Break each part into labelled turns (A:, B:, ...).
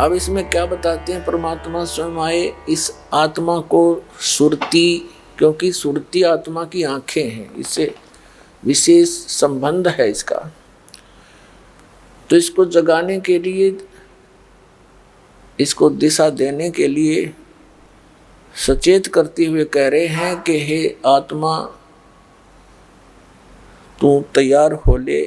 A: अब इसमें क्या बताते हैं, परमात्मा स्वयं आए इस आत्मा को सुरती, क्योंकि सुरती आत्मा की आंखें हैं, इससे विशेष संबंध है इसका। तो इसको जगाने के लिए, इसको दिशा देने के लिए सचेत करते हुए कह रहे हैं कि हे आत्मा तू तैयार हो ले,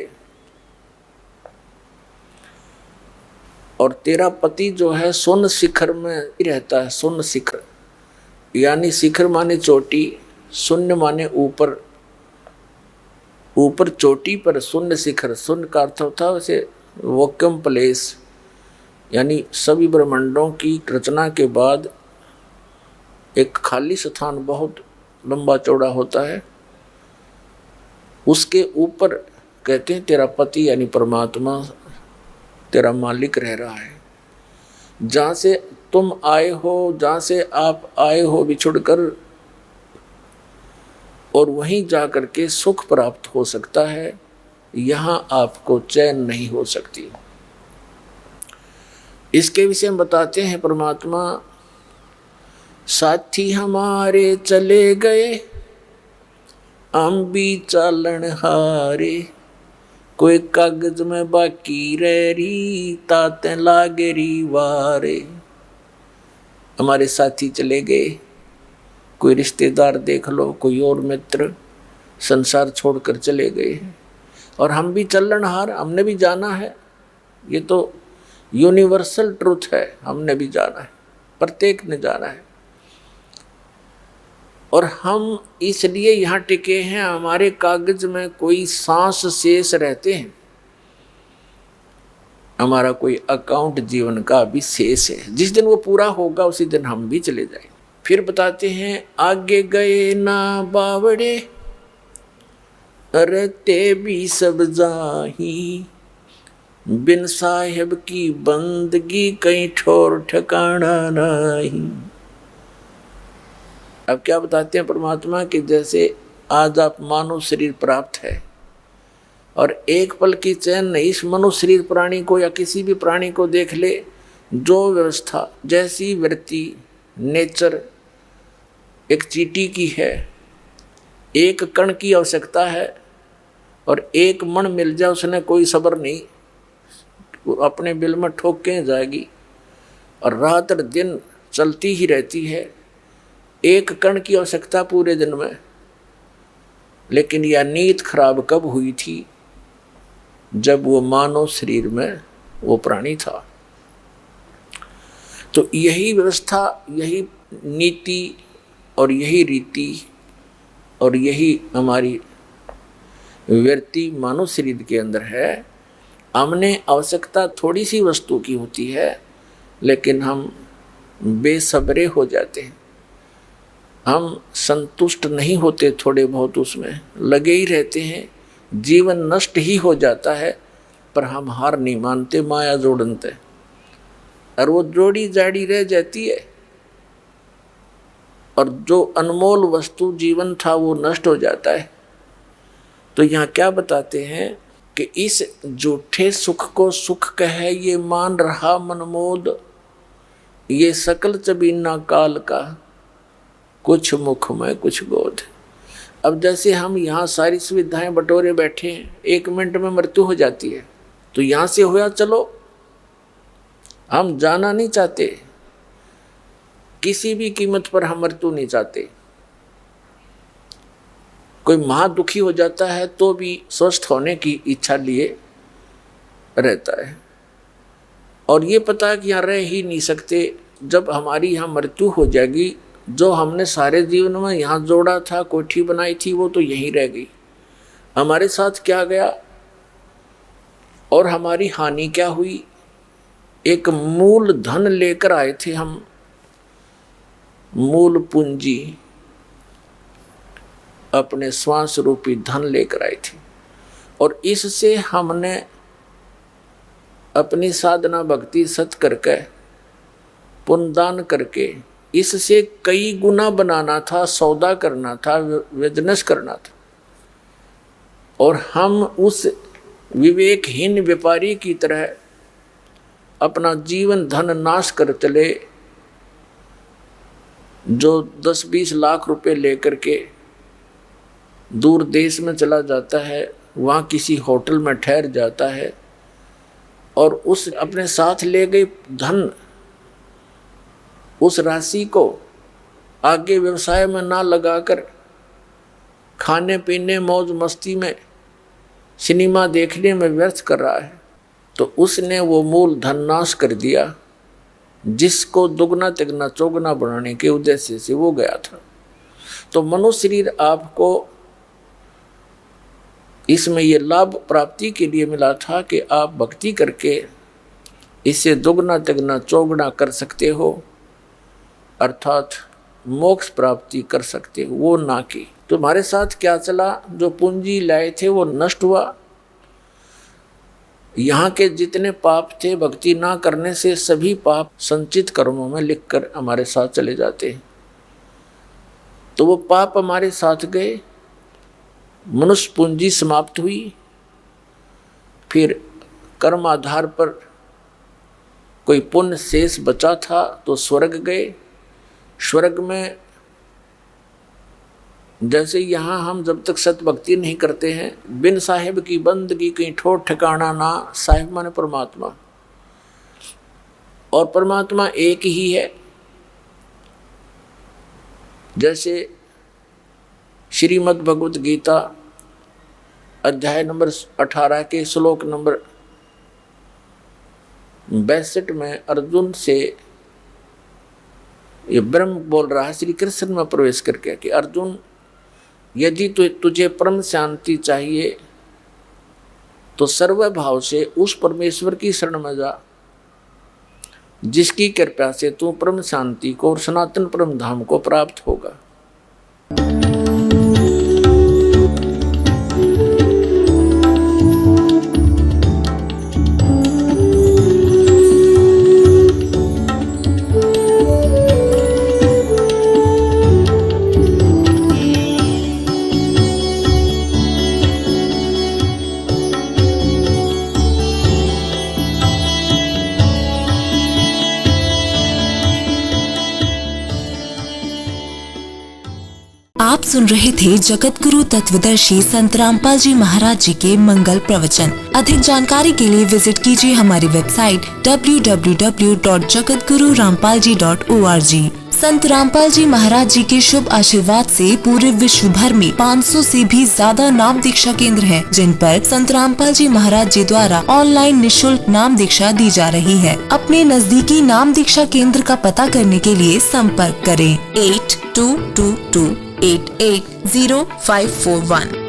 A: और तेरा पति जो है स्वर्ण शिखर में रहता है। स्वर्ण शिखर यानी शिखर माने चोटी, शून्य माने ऊपर, ऊपर चोटी पर शून्य शिखर। शून्य का अर्थ होता है वैसे वैक्यूम प्लेस, यानी सभी ब्रह्मांडों की रचना के बाद एक खाली स्थान बहुत लंबा चौड़ा होता है, उसके ऊपर कहते हैं तेरा पति यानी परमात्मा तेरा मालिक रह रहा है। जहाँ से तुम आए हो, जहाँ से आप आए हो बिछुड़कर, और वहीं जा कर के सुख प्राप्त हो सकता है, यहाँ आपको चैन नहीं हो सकती। इसके विषय में बताते हैं परमात्मा, साथी हमारे चले गए हम भी चालन हारे, कोई कागज में बाकी रह रही ताते लागेरी वारे। हमारे साथी चले गए, कोई रिश्तेदार देख लो, कोई और मित्र संसार छोड़कर चले गए, और हम भी चलनहार, हमने भी जाना है। ये तो यूनिवर्सल ट्रूथ है, हमने भी जाना है, प्रत्येक ने जाना है। और हम इसलिए यहाँ टिके हैं, हमारे कागज में कोई सांस शेष रहते हैं, हमारा कोई अकाउंट जीवन का भी शेष है। जिस दिन वो पूरा होगा उसी दिन हम भी चले जाएंगे। फिर बताते हैं, आगे गए ना बावड़े रहते भी सब जाही, बिन साहेब की बंदगी कहीं ठोर ठिकाना नहीं। अब क्या बताते हैं परमात्मा कि जैसे आज आप मानव शरीर प्राप्त है, और एक पल की चैन नहीं इस मनुष्य शरीर प्राणी को या किसी भी प्राणी को देख ले, जो व्यवस्था जैसी वृत्ति नेचर एक चींटी की है, एक कण की आवश्यकता है, और एक मण मिल जाए उसने कोई सब्र नहीं, वो अपने बिल में ठोक के जाएगी, और रात और दिन चलती ही रहती है। एक कण की आवश्यकता पूरे दिन में। लेकिन यह नीयत खराब कब हुई थी? जब वो मानव शरीर में वो प्राणी था। तो यही व्यवस्था, यही नीति और यही रीति और यही हमारी वृत्ति मानव शरीर के अंदर है। हमने आवश्यकता थोड़ी सी वस्तु की होती है, लेकिन हम बेसब्रे हो जाते हैं, हम संतुष्ट नहीं होते, थोड़े बहुत उसमें लगे ही रहते हैं, जीवन नष्ट ही हो जाता है, पर हम हार नहीं मानते, माया जोड़नते, और वो जोड़ी जाड़ी रह जाती है, और जो अनमोल वस्तु जीवन था वो नष्ट हो जाता है। तो यहाँ क्या बताते हैं कि इस झूठे सुख को सुख कहे ये मान रहा मनमोद, ये सकल चबीना काल का, कुछ मुख में कुछ गोद। अब जैसे हम यहाँ सारी सुविधाएं बटोरे बैठे हैं, 1 मिनट में मृत्यु हो जाती है, तो यहाँ से होया चलो, हम जाना नहीं चाहते, किसी भी कीमत पर हम मृत्यु नहीं चाहते। कोई महादुखी हो जाता है तो भी स्वस्थ होने की इच्छा लिए रहता है, और ये पता है कि यहाँ रह ही नहीं सकते। जब हमारी यहाँ मृत्यु हो जाएगी, जो हमने सारे जीवन में यहाँ जोड़ा था, कोठी बनाई थी, वो तो यहीं रह गई। हमारे साथ क्या गया और हमारी हानि क्या हुई? एक मूल धन लेकर आए थे हम, मूल पूंजी, अपने श्वास रूपी धन लेकर आए थे, और इससे हमने अपनी साधना भक्ति सत करके पुण्यदान करके इससे कई गुना बनाना था, सौदा करना था, बिजनेस करना था, और हम उस विवेकहीन व्यापारी की तरह अपना जीवन धन नाश कर चले, जो 10-20 लाख रुपए लेकर के दूर देश में चला जाता है, वहाँ किसी होटल में ठहर जाता है और उस अपने साथ ले गए धन, उस राशि को आगे व्यवसाय में ना लगाकर खाने पीने मौज मस्ती में सिनेमा देखने में व्यर्थ कर रहा है, तो उसने वो मूल धन नाश कर दिया जिसको दुगना तिगना चौगुना बनाने के उद्देश्य से वो गया था। तो मनुष्य शरीर आपको इसमें ये लाभ प्राप्ति के लिए मिला था कि आप भक्ति करके इसे दुगना तिगना चौगुना कर सकते हो, अर्थात मोक्ष प्राप्ति कर सकते हो, वो ना की। तुम्हारे साथ क्या चला, जो पूंजी लाए थे वो नष्ट हुआ। यहाँ के जितने पाप थे भक्ति ना करने से सभी पाप संचित कर्मों में लिखकर हमारे साथ चले जाते हैं। तो वो पाप हमारे साथ गए, मनुष्य पूंजी समाप्त हुई। फिर कर्म आधार पर कोई पुण्य शेष बचा था तो स्वर्ग गए। स्वर्ग में जैसे यहाँ हम जब तक सत भक्ति नहीं करते हैं, बिन साहिब की बंदगी कहीं ठोर ठिकाना ना, साहिब माने परमात्मा, और परमात्मा एक ही है। जैसे श्रीमद् भगवत गीता अध्याय नंबर 18 के श्लोक नंबर 62 में अर्जुन से ये ब्रह्म बोल रहा है श्री कृष्ण में प्रवेश करके कि अर्जुन, यदि तुझे परम शांति चाहिए तो सर्वभाव से उस परमेश्वर की शरण में जा जिसकी कृपा से तू परम शांति को और सनातन परम धाम को प्राप्त होगा।
B: आप सुन रहे थे जगत गुरु तत्वदर्शी संत रामपाल जी महाराज जी के मंगल प्रवचन। अधिक जानकारी के लिए विजिट कीजिए हमारी वेबसाइट www.jagatgururampalji.org। संत रामपाल जी महाराज जी के शुभ आशीर्वाद से पूरे विश्व भर में 500 से भी ज्यादा नाम दीक्षा केंद्र हैं, जिन पर संत रामपाल जी महाराज जी द्वारा ऑनलाइन निशुल्क नाम दीक्षा दी जा रही है। अपने नजदीकी नाम दीक्षा केंद्र का पता करने के लिए संपर्क करें 8222880541।